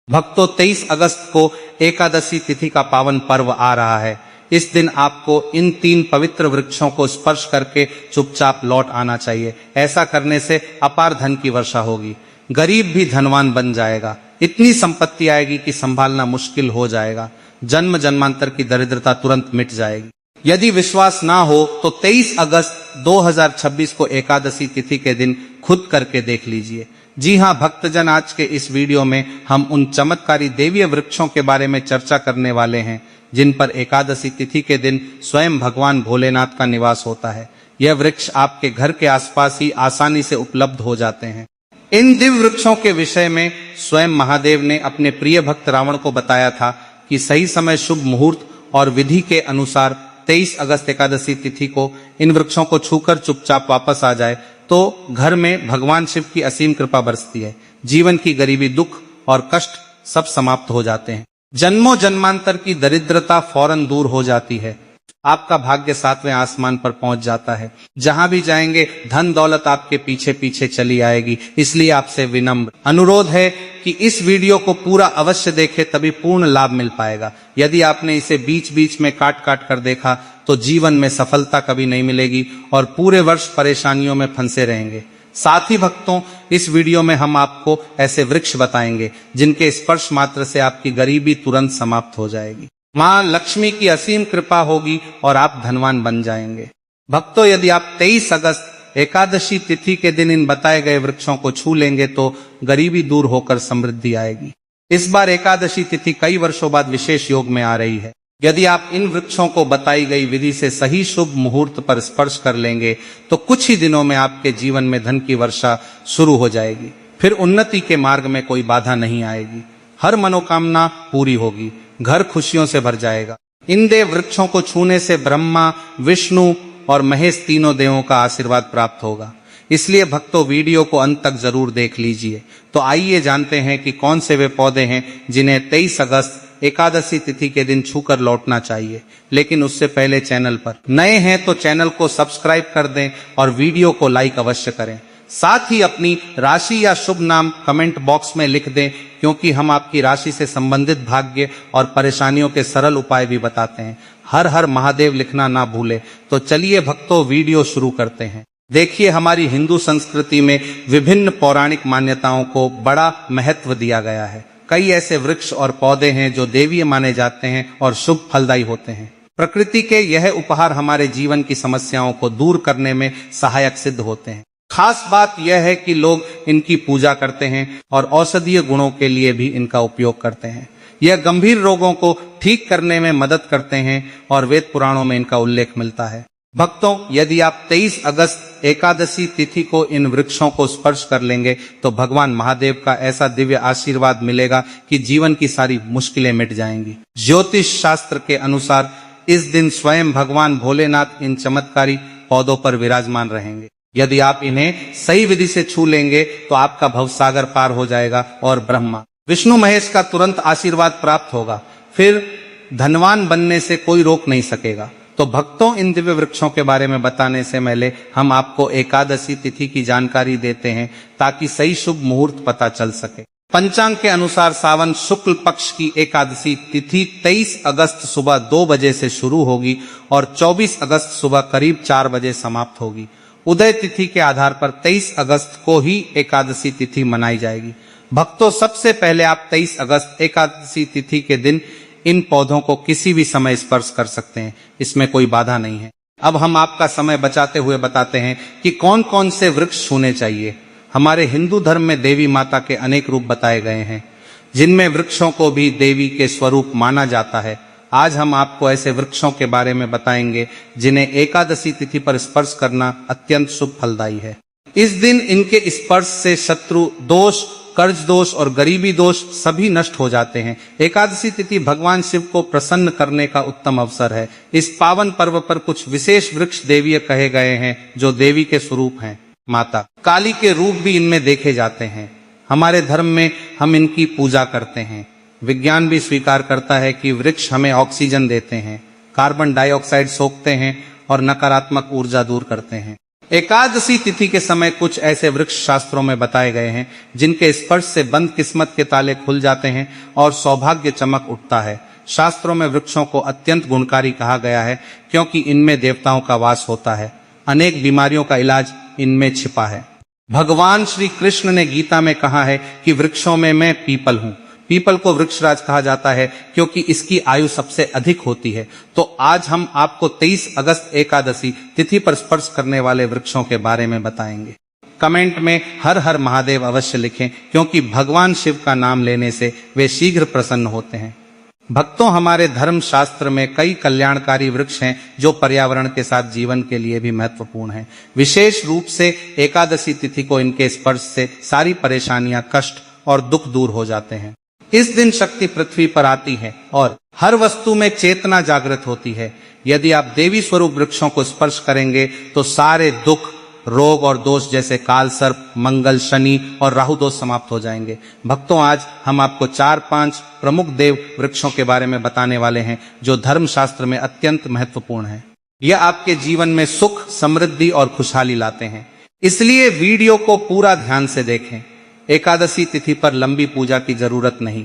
भक्तों, 23 अगस्त को एकादशी तिथि का पावन पर्व आ रहा है। इस दिन आपको इन 3 पवित्र वृक्षों को स्पर्श करके चुपचाप लौट आना चाहिए। ऐसा करने से अपार धन की वर्षा होगी, गरीब भी धनवान बन जाएगा, इतनी संपत्ति आएगी कि संभालना मुश्किल हो जाएगा, जन्म जन्मांतर की दरिद्रता तुरंत मिट जाएगी। यदि विश्वास ना हो तो 23 अगस्त 2026 को एकादशी तिथि के दिन खुद करके देख लीजिए। जी हाँ भक्तजन, आज के इस वीडियो में हम उन चमत्कारी देवीय वृक्षों के बारे में चर्चा करने वाले हैं जिन पर एकादशी तिथि के दिन स्वयं भगवान भोलेनाथ का निवास होता है। यह वृक्ष आपके घर के आसपास ही आसानी से उपलब्ध हो जाते हैं। इन दिव्य वृक्षों के विषय में स्वयं महादेव ने अपने प्रिय भक्त रावण को बताया था कि सही समय, शुभ मुहूर्त और विधि के अनुसार 23 अगस्त एकादशी तिथि को इन वृक्षों को छूकर चुपचाप वापस आ जाए तो घर में भगवान शिव की असीम कृपा बरसती है। जीवन की गरीबी, दुख और कष्ट सब समाप्त हो जाते हैं। जन्मों जन्मांतर की दरिद्रता फौरन दूर हो जाती है। आपका भाग्य 7वें आसमान पर पहुंच जाता है। जहां भी जाएंगे धन दौलत आपके पीछे पीछे चली आएगी। इसलिए आपसे विनम्र अनुरोध है कि इस वीडियो को पूरा अवश्य देखें, तभी पूर्ण लाभ मिल पाएगा। यदि आपने इसे बीच बीच में काट काट कर देखा तो जीवन में सफलता कभी नहीं मिलेगी और पूरे वर्ष परेशानियों में फंसे रहेंगे। साथ ही भक्तों, इस वीडियो में हम आपको ऐसे वृक्ष बताएंगे जिनके स्पर्श मात्र से आपकी गरीबी तुरंत समाप्त हो जाएगी, मां लक्ष्मी की असीम कृपा होगी और आप धनवान बन जाएंगे। भक्तों, यदि आप 23 अगस्त एकादशी तिथि के दिन इन बताए गए वृक्षों को छू लेंगे तो गरीबी दूर होकर समृद्धि आएगी। इस बार एकादशी तिथि कई वर्षों बाद विशेष योग में आ रही है। यदि आप इन वृक्षों को बताई गई विधि से सही शुभ मुहूर्त पर स्पर्श कर लेंगे तो कुछ ही दिनों में आपके जीवन में धन की वर्षा शुरू हो जाएगी। फिर उन्नति के मार्ग में कोई बाधा नहीं आएगी, हर मनोकामना पूरी होगी, घर खुशियों से भर जाएगा। इन देव वृक्षों को छूने से ब्रह्मा, विष्णु और महेश तीनों देवों का आशीर्वाद प्राप्त होगा। इसलिए भक्तों, वीडियो को अंत तक जरूर देख लीजिए। तो आइए जानते हैं कि कौन से वे पौधे हैं जिन्हें 23 अगस्त एकादशी तिथि के दिन छूकर लौटना चाहिए। लेकिन उससे पहले चैनल पर नए हैं तो चैनल को सब्सक्राइब कर दें और वीडियो को लाइक अवश्य करें। साथ ही अपनी राशि या शुभ नाम कमेंट बॉक्स में लिख दें, क्योंकि हम आपकी राशि से संबंधित भाग्य और परेशानियों के सरल उपाय भी बताते हैं। हर हर महादेव लिखना ना भूले। तो चलिए भक्तों, वीडियो शुरू करते हैं। देखिए, हमारी हिंदू संस्कृति में विभिन्न पौराणिक मान्यताओं को बड़ा महत्व दिया गया है। कई ऐसे वृक्ष और पौधे हैं जो देवीय माने जाते हैं और शुभ फलदायी होते हैं। प्रकृति के यह उपहार हमारे जीवन की समस्याओं को दूर करने में सहायक सिद्ध होते हैं। खास बात यह है कि लोग इनकी पूजा करते हैं और औषधीय गुणों के लिए भी इनका उपयोग करते हैं। यह गंभीर रोगों को ठीक करने में मदद करते हैं और वेद पुराणों में इनका उल्लेख मिलता है। भक्तों, यदि आप 23 अगस्त एकादशी तिथि को इन वृक्षों को स्पर्श कर लेंगे तो भगवान महादेव का ऐसा दिव्य आशीर्वाद मिलेगा कि जीवन की सारी मुश्किलें मिट जाएंगी। ज्योतिष शास्त्र के अनुसार इस दिन स्वयं भगवान भोलेनाथ इन चमत्कारी पौधों पर विराजमान रहेंगे। यदि आप इन्हें सही विधि से छू लेंगे तो आपका भवसागर पार हो जाएगा और ब्रह्मा, विष्णु, महेश का तुरंत आशीर्वाद प्राप्त होगा। फिर धनवान बनने से कोई रोक नहीं सकेगा। तो भक्तों, इन दिव्य वृक्षों के बारे में बताने से पहले हम आपको एकादशी तिथि की जानकारी देते हैं ताकि सही शुभ मुहूर्त पता चल सके। पंचांग के अनुसार सावन शुक्ल पक्ष की एकादशी तिथि 23 अगस्त सुबह 2 बजे से शुरू होगी और 24 अगस्त सुबह करीब 4 बजे समाप्त होगी। उदय तिथि के आधार पर 23 अगस्त को ही एकादशी तिथि मनाई जाएगी। भक्तों, सबसे पहले आप 23 अगस्त एकादशी तिथि के दिन इन पौधों को किसी भी समय स्पर्श कर सकते हैं, इसमें कोई बाधा नहीं है। अब हम आपका समय बचाते हुए बताते हैं कि कौन कौन से वृक्ष छूने चाहिए। हमारे हिंदू धर्म में देवी माता के अनेक रूप बताए गए हैं, जिनमें वृक्षों को भी देवी के स्वरूप माना जाता है। आज हम आपको ऐसे वृक्षों के बारे में बताएंगे जिन्हें एकादशी तिथि पर स्पर्श करना अत्यंत शुभ फलदायी है। इस दिन इनके स्पर्श से शत्रु दोष, कर्ज दोष और गरीबी दोष सभी नष्ट हो जाते हैं। एकादशी तिथि भगवान शिव को प्रसन्न करने का उत्तम अवसर है। इस पावन पर्व पर कुछ विशेष वृक्ष देवीय कहे गए हैं जो देवी के स्वरूप हैं। माता काली के रूप भी इनमें देखे जाते हैं। हमारे धर्म में हम इनकी पूजा करते हैं। विज्ञान भी स्वीकार करता है कि वृक्ष हमें ऑक्सीजन देते हैं, कार्बन डाइऑक्साइड सोखते हैं और नकारात्मक ऊर्जा दूर करते हैं। एकादशी तिथि के समय कुछ ऐसे वृक्ष शास्त्रों में बताए गए हैं जिनके स्पर्श से बंद किस्मत के ताले खुल जाते हैं और सौभाग्य चमक उठता है। शास्त्रों में वृक्षों को अत्यंत गुणकारी कहा गया है क्योंकि इनमें देवताओं का वास होता है। अनेक बीमारियों का इलाज इनमें छिपा है। भगवान श्री कृष्ण ने गीता में कहा है कि वृक्षों में मैं पीपल हूँ। पीपल को वृक्षराज कहा जाता है क्योंकि इसकी आयु सबसे अधिक होती है। तो आज हम आपको 23 अगस्त एकादशी तिथि पर स्पर्श करने वाले वृक्षों के बारे में बताएंगे। कमेंट में हर हर महादेव अवश्य लिखें क्योंकि भगवान शिव का नाम लेने से वे शीघ्र प्रसन्न होते हैं। भक्तों, हमारे धर्म शास्त्र में कई कल्याणकारी वृक्ष हैं जो पर्यावरण के साथ जीवन के लिए भी महत्वपूर्ण हैं। विशेष रूप से एकादशी तिथि को इनके स्पर्श से सारी परेशानियां, कष्ट और दुख दूर हो जाते हैं। इस दिन शक्ति पृथ्वी पर आती है और हर वस्तु में चेतना जागृत होती है। यदि आप देवी स्वरूप वृक्षों को स्पर्श करेंगे तो सारे दुख, रोग और दोष जैसे काल सर्प, मंगल, शनि और राहु दोष समाप्त हो जाएंगे। भक्तों, आज हम आपको 4-5 प्रमुख देव वृक्षों के बारे में बताने वाले हैं जो धर्म शास्त्र में अत्यंत महत्वपूर्ण है। यह आपके जीवन में सुख, समृद्धि और खुशहाली लाते हैं। इसलिए वीडियो को पूरा ध्यान से देखें। एकादशी तिथि पर लंबी पूजा की जरूरत नहीं,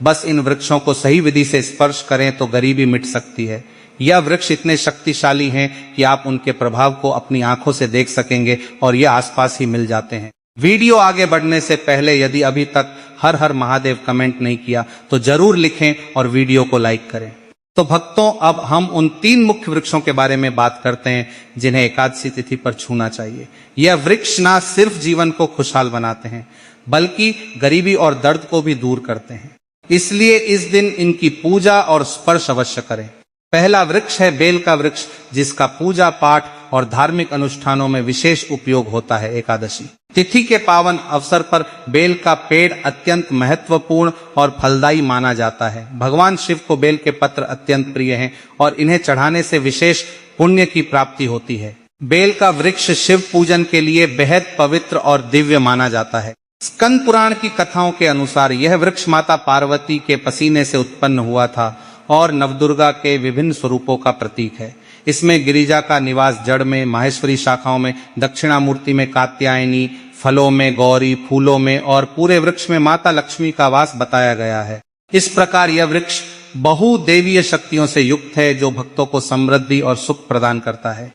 बस इन वृक्षों को सही विधि से स्पर्श करें तो गरीबी मिट सकती है। यह वृक्ष इतने शक्तिशाली हैं कि आप उनके प्रभाव को अपनी आंखों से देख सकेंगे और ये आसपास ही मिल जाते हैं। वीडियो आगे बढ़ने से पहले यदि अभी तक हर हर महादेव कमेंट नहीं किया तो जरूर लिखें और वीडियो को लाइक करें। तो भक्तों, अब हम उन 3 मुख्य वृक्षों के बारे में बात करते हैं जिन्हें एकादशी तिथि पर छूना चाहिए। यह वृक्ष न सिर्फ जीवन को खुशहाल बनाते हैं बल्कि गरीबी और दर्द को भी दूर करते हैं। इसलिए इस दिन इनकी पूजा और स्पर्श अवश्य करें। पहला वृक्ष है बेल का वृक्ष, जिसका पूजा पाठ और धार्मिक अनुष्ठानों में विशेष उपयोग होता है। एकादशी तिथि के पावन अवसर पर बेल का पेड़ अत्यंत महत्वपूर्ण और फलदायी माना जाता है। भगवान शिव को बेल के पत्र अत्यंत प्रिय हैं और इन्हें चढ़ाने से विशेष पुण्य की प्राप्ति होती है। बेल का वृक्ष शिव पूजन के लिए बेहद पवित्र और दिव्य माना जाता है। स्कंद पुराण की कथाओं के अनुसार यह वृक्ष माता पार्वती के पसीने से उत्पन्न हुआ था और नवदुर्गा के विभिन्न स्वरूपों का प्रतीक है। इसमें गिरिजा का निवास जड़ में, माहेश्वरी शाखाओं में, दक्षिणामूर्ति में कात्यायनी, फलों में गौरी, फूलों में और पूरे वृक्ष में माता लक्ष्मी का वास बताया गया है। इस प्रकार यह वृक्ष बहुदेवीय शक्तियों से युक्त है जो भक्तों को समृद्धि और सुख प्रदान करता है।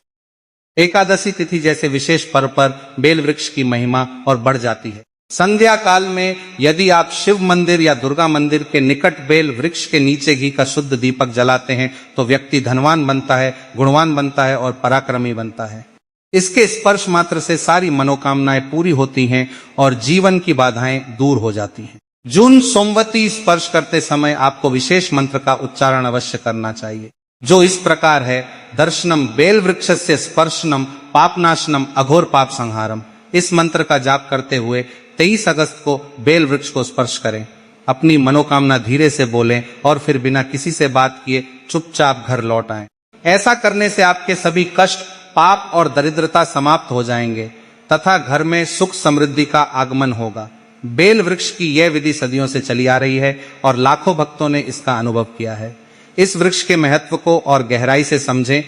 एकादशी तिथि जैसे विशेष पर्व पर बेल वृक्ष की महिमा और बढ़ जाती है। संध्या काल में यदि आप शिव मंदिर या दुर्गा मंदिर के निकट बेल वृक्ष के नीचे घी का शुद्ध दीपक जलाते हैं तो व्यक्ति धनवान बनता है, गुणवान बनता है और पराक्रमी बनता है। इसके स्पर्श मात्र से सारी मनोकामनाएं पूरी होती हैं और जीवन की बाधाएं दूर हो जाती हैं। जून सोमवती स्पर्श करते समय आपको विशेष मंत्र का उच्चारण अवश्य करना चाहिए, जो इस प्रकार है: दर्शनम बेल वृक्षस्य स्पर्शनम पापनाशनम अघोर पाप संहारम। इस मंत्र का जाप करते हुए 23 अगस्त को बेल वृक्ष को स्पर्श करें। अपनी मनोकामना धीरे से बोलें और फिर बिना किसी से बात किए चुपचाप घर लौट आएं। ऐसा करने से आपके सभी कष्ट, पाप और दरिद्रता समाप्त हो जाएंगे तथा घर में सुख समृद्धि का आगमन होगा। बेल वृक्ष की यह विधि सदियों से चली आ रही है और लाखों भक्तों ने इसका अनुभव किया है। इस वृक्ष के महत्व को और गहराई से समझें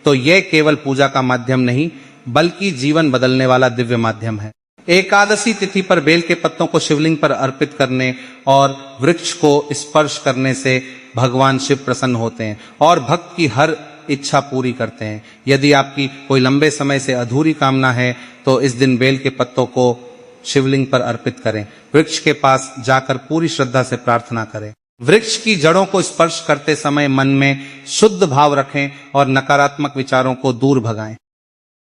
तो यह केवल पूजा का माध्यम नहीं बल्कि जीवन बदलने वाला दिव्य माध्यम है। एकादशी तिथि पर बेल के पत्तों को शिवलिंग पर अर्पित करने और वृक्ष को स्पर्श करने से भगवान शिव प्रसन्न होते हैं और भक्त की हर इच्छा पूरी करते हैं। यदि आपकी कोई लंबे समय से अधूरी कामना है तो इस दिन बेल के पत्तों को शिवलिंग पर अर्पित करें। वृक्ष के पास जाकर पूरी श्रद्धा से प्रार्थना करें। वृक्ष की जड़ों को स्पर्श करते समय मन में शुद्ध भाव रखें और नकारात्मक विचारों को दूर भगाएं।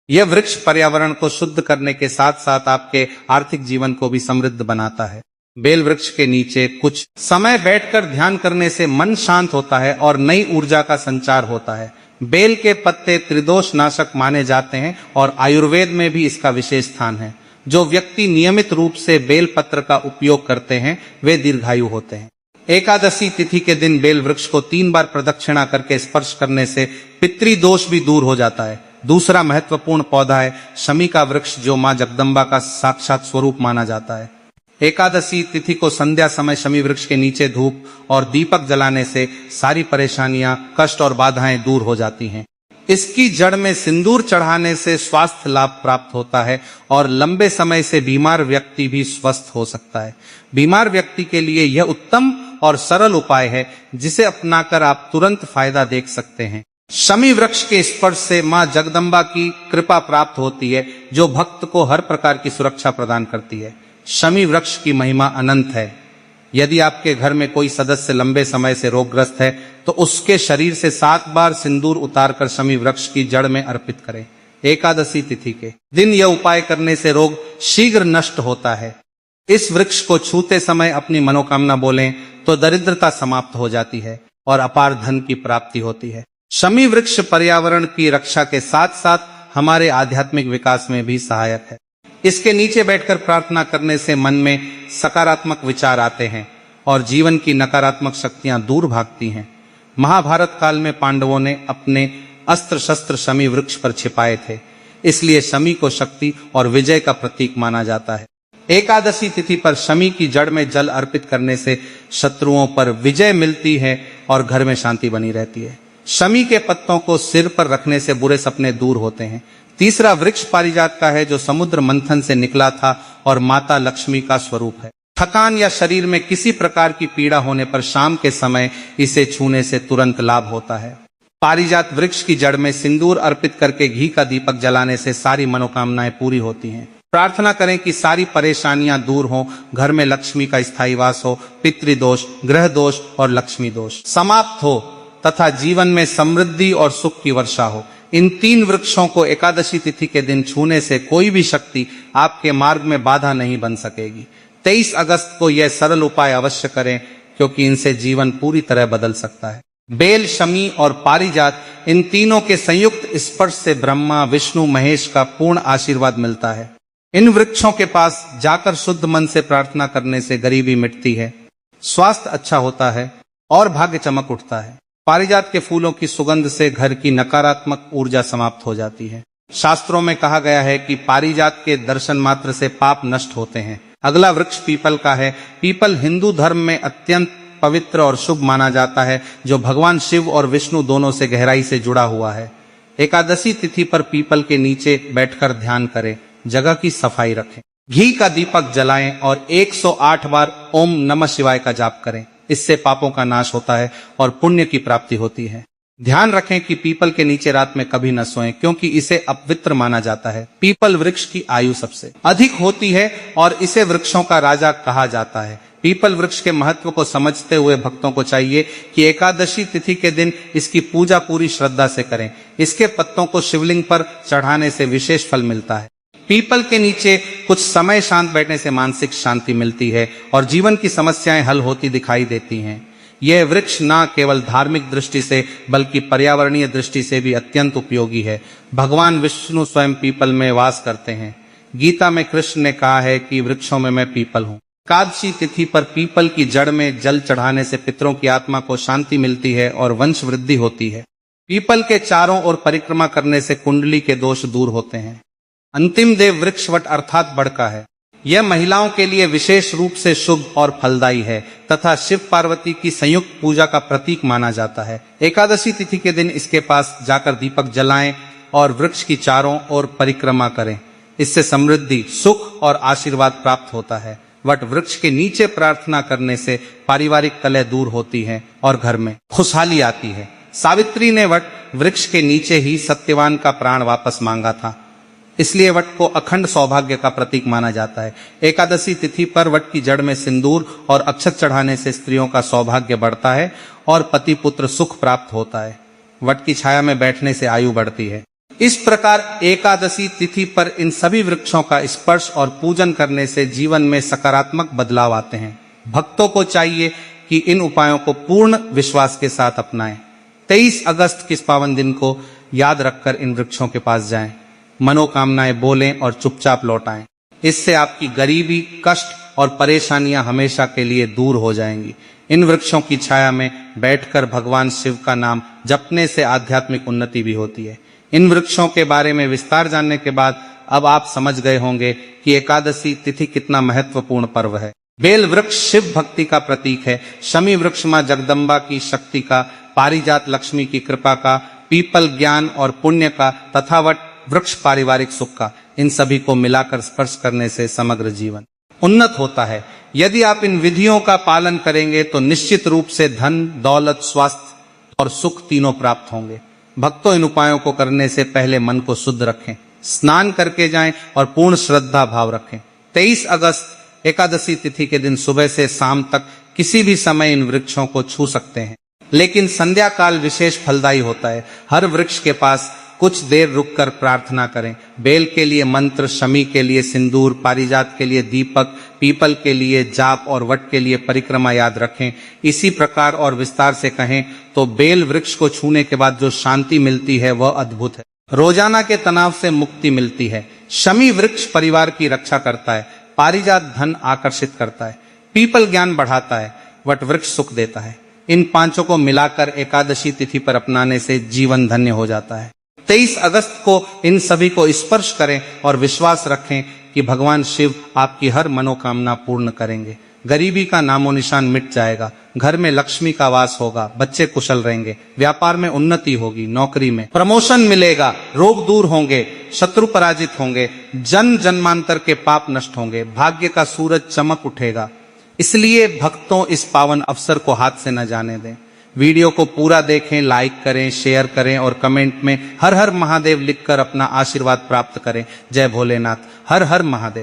यह वृक्ष पर्यावरण को शुद्ध करने के साथ साथ आपके आर्थिक जीवन को भी समृद्ध बनाता है। बेल वृक्ष के नीचे कुछ समय बैठकर ध्यान करने से मन शांत होता है और नई ऊर्जा का संचार होता है। बेल के पत्ते त्रिदोष नाशक माने जाते हैं और आयुर्वेद में भी इसका विशेष स्थान है। जो व्यक्ति नियमित रूप से बेल पत्र का उपयोग करते हैं वे दीर्घायु होते हैं। एकादशी तिथि के दिन बेल वृक्ष को 3 बार प्रदक्षिणा करके स्पर्श करने से पितृदोष भी दूर हो जाता है। दूसरा महत्वपूर्ण पौधा है शमी का वृक्ष, जो मां जगदम्बा का साक्षात स्वरूप माना जाता है। एकादशी तिथि को संध्या समय शमी वृक्ष के नीचे धूप और दीपक जलाने से सारी परेशानियां, कष्ट और बाधाएं दूर हो जाती हैं। इसकी जड़ में सिंदूर चढ़ाने से स्वास्थ्य लाभ प्राप्त होता है और लंबे समय से बीमार व्यक्ति भी स्वस्थ हो सकता है। बीमार व्यक्ति के लिए यह उत्तम और सरल उपाय है जिसे अपनाकर आप तुरंत फायदा देख सकते हैं। शमी वृक्ष के स्पर्श से मां जगदम्बा की कृपा प्राप्त होती है, जो भक्त को हर प्रकार की सुरक्षा प्रदान करती है। शमी वृक्ष की महिमा अनंत है। यदि आपके घर में कोई सदस्य लंबे समय से रोगग्रस्त है तो उसके शरीर से 7 बार सिंदूर उतारकर शमी वृक्ष की जड़ में अर्पित करें। एकादशी तिथि के दिन यह उपाय करने से रोग शीघ्र नष्ट होता है। इस वृक्ष को छूते समय अपनी मनोकामना बोलें तो दरिद्रता समाप्त हो जाती है और अपार धन की प्राप्ति होती है। शमी वृक्ष पर्यावरण की रक्षा के साथ साथ हमारे आध्यात्मिक विकास में भी सहायक है। इसके नीचे बैठकर प्रार्थना करने से मन में सकारात्मक विचार आते हैं और जीवन की नकारात्मक शक्तियां दूर भागती हैं। महाभारत काल में पांडवों ने अपने अस्त्र शस्त्र शमी वृक्ष पर छिपाए थे, इसलिए शमी को शक्ति और विजय का प्रतीक माना जाता है। एकादशी तिथि पर शमी की जड़ में जल अर्पित करने से शत्रुओं पर विजय मिलती है और घर में शांति बनी रहती है। शमी के पत्तों को सिर पर रखने से बुरे सपने दूर होते हैं। तीसरा वृक्ष पारिजात का है, जो समुद्र मंथन से निकला था और माता लक्ष्मी का स्वरूप है। थकान या शरीर में किसी प्रकार की पीड़ा होने पर शाम के समय इसे छूने से तुरंत लाभ होता है। पारिजात वृक्ष की जड़ में सिंदूर अर्पित करके घी का दीपक जलाने से सारी मनोकामनाएं पूरी होती हैं। प्रार्थना करें कि सारी परेशानियां दूर हों, घर में लक्ष्मी का स्थायी वास हो, पितृदोष, ग्रह दोष और लक्ष्मी दोष समाप्त हो तथा जीवन में समृद्धि और सुख की वर्षा हो। इन 3 वृक्षों को एकादशी तिथि के दिन छूने से कोई भी शक्ति आपके मार्ग में बाधा नहीं बन सकेगी। 23 अगस्त को यह सरल उपाय अवश्य करें, क्योंकि इनसे जीवन पूरी तरह बदल सकता है। बेल, शमी और पारिजात, इन तीनों के संयुक्त स्पर्श से ब्रह्मा, विष्णु, महेश का पूर्ण आशीर्वाद मिलता है। इन वृक्षों के पास जाकर शुद्ध मन से प्रार्थना करने से गरीबी मिटती है, स्वास्थ्य अच्छा होता है और भाग्य चमक उठता है। पारिजात के फूलों की सुगंध से घर की नकारात्मक ऊर्जा समाप्त हो जाती है। शास्त्रों में कहा गया है कि पारिजात के दर्शन मात्र से पाप नष्ट होते हैं। अगला वृक्ष पीपल का है। पीपल हिंदू धर्म में अत्यंत पवित्र और शुभ माना जाता है, जो भगवान शिव और विष्णु दोनों से गहराई से जुड़ा हुआ है। एकादशी तिथि पर पीपल के नीचे बैठकर ध्यान करें, जगह की सफाई रखें, घी का दीपक जलाएं और 108 बार ओम नमः शिवाय का जाप करें। इससे पापों का नाश होता है और पुण्य की प्राप्ति होती है। ध्यान रखें कि पीपल के नीचे रात में कभी न सोएं, क्योंकि इसे अपवित्र माना जाता है। पीपल वृक्ष की आयु सबसे अधिक होती है और इसे वृक्षों का राजा कहा जाता है। पीपल वृक्ष के महत्व को समझते हुए भक्तों को चाहिए कि एकादशी तिथि के दिन इसकी पूजा पूरी श्रद्धा से करें। इसके पत्तों को शिवलिंग पर चढ़ाने से विशेष फल मिलता है। पीपल के नीचे कुछ समय शांत बैठने से मानसिक शांति मिलती है और जीवन की समस्याएं हल होती दिखाई देती हैं। यह वृक्ष न केवल धार्मिक दृष्टि से बल्कि पर्यावरणीय दृष्टि से भी अत्यंत उपयोगी है। भगवान विष्णु स्वयं पीपल में वास करते हैं। गीता में कृष्ण ने कहा है कि वृक्षों में मैं पीपल हूँ। एकादशी तिथि पर पीपल की जड़ में जल चढ़ाने से पितरों की आत्मा को शांति मिलती है और वंश वृद्धि होती है। पीपल के चारों ओर परिक्रमा करने से कुंडली के दोष दूर होते हैं। अंतिम देव वृक्ष वट अर्थात बड़का है। यह महिलाओं के लिए विशेष रूप से शुभ और फलदायी है तथा शिव पार्वती की संयुक्त पूजा का प्रतीक माना जाता है। एकादशी तिथि के दिन इसके पास जाकर दीपक जलाएं और वृक्ष की चारों ओर परिक्रमा करें। इससे समृद्धि, सुख और आशीर्वाद प्राप्त होता है। वट वृक्ष के नीचे प्रार्थना करने से पारिवारिक कलह दूर होती है और घर में खुशहाली आती है। सावित्री ने वट वृक्ष के नीचे ही सत्यवान का प्राण वापस मांगा था, इसलिए वट को अखंड सौभाग्य का प्रतीक माना जाता है। एकादशी तिथि पर वट की जड़ में सिंदूर और अक्षत चढ़ाने से स्त्रियों का सौभाग्य बढ़ता है और पति पुत्र सुख प्राप्त होता है। वट की छाया में बैठने से आयु बढ़ती है। इस प्रकार एकादशी तिथि पर इन सभी वृक्षों का स्पर्श और पूजन करने से जीवन में सकारात्मक बदलाव आते हैं। भक्तों को चाहिए कि इन उपायों को पूर्ण विश्वास के साथ अपनाएं। 23 अगस्त के इस पावन दिन को याद रखकर इन वृक्षों के पास जाएं, मनोकामनाएं बोलें और चुपचाप लौट आएं। इससे आपकी गरीबी, कष्ट और परेशानियां हमेशा के लिए दूर हो जाएंगी। इन वृक्षों की छाया में बैठकर भगवान शिव का नाम जपने से आध्यात्मिक उन्नति भी होती है। इन वृक्षों के बारे में विस्तार जानने के बाद अब आप समझ गए होंगे कि एकादशी तिथि कितना महत्वपूर्ण पर्व है। बेल वृक्ष शिव भक्ति का प्रतीक है। शमी वृक्ष मां जगदम्बा की शक्ति का पारिजात लक्ष्मी की कृपा का, पीपल ज्ञान और पुण्य का तथा वट वृक्ष पारिवारिक सुख का, इन सभी को मिलाकर स्पर्श करने से समग्र जीवन उन्नत होता है। यदि आप इन विधियों का पालन करेंगे तो निश्चित रूप से धन, दौलत, स्वास्थ्य और सुख तीनों प्राप्त होंगे। भक्तों, इन उपायों को करने से पहले मन को शुद्ध रखें, स्नान करके जाएं और पूर्ण श्रद्धा भाव रखें। 23 अगस्त एकादशी तिथि के दिन सुबह से शाम तक किसी भी समय इन वृक्षों को छू सकते हैं, लेकिन संध्या काल विशेष फलदायी होता है। हर वृक्ष के पास कुछ देर रुककर प्रार्थना करें। बेल के लिए मंत्र, शमी के लिए सिंदूर, पारिजात के लिए दीपक, पीपल के लिए जाप और वट के लिए परिक्रमा याद रखें। इसी प्रकार और विस्तार से कहें तो बेल वृक्ष को छूने के बाद जो शांति मिलती है वह अद्भुत है। रोजाना के तनाव से मुक्ति मिलती है। शमी वृक्ष परिवार की रक्षा करता है। पारिजात धन आकर्षित करता है। पीपल ज्ञान बढ़ाता है। वट वृक्ष सुख देता है। इन पांचों को मिलाकर एकादशी तिथि पर अपनाने से जीवन धन्य हो जाता है। 23 अगस्त को इन सभी को स्पर्श करें और विश्वास रखें कि भगवान शिव आपकी हर मनोकामना पूर्ण करेंगे। गरीबी का नामो निशान मिट जाएगा। घर में लक्ष्मी का वास होगा। बच्चे कुशल रहेंगे। व्यापार में उन्नति होगी। नौकरी में प्रमोशन मिलेगा। रोग दूर होंगे। शत्रु पराजित होंगे। जन्म जन्मांतर के पाप नष्ट होंगे। भाग्य का सूरज चमक उठेगा। इसलिए भक्तों, इस पावन अवसर को हाथ से न जाने दें। वीडियो को पूरा देखें, लाइक करें, शेयर करें और कमेंट में हर हर महादेव लिखकर अपना आशीर्वाद प्राप्त करें। जय भोलेनाथ। हर हर महादेव।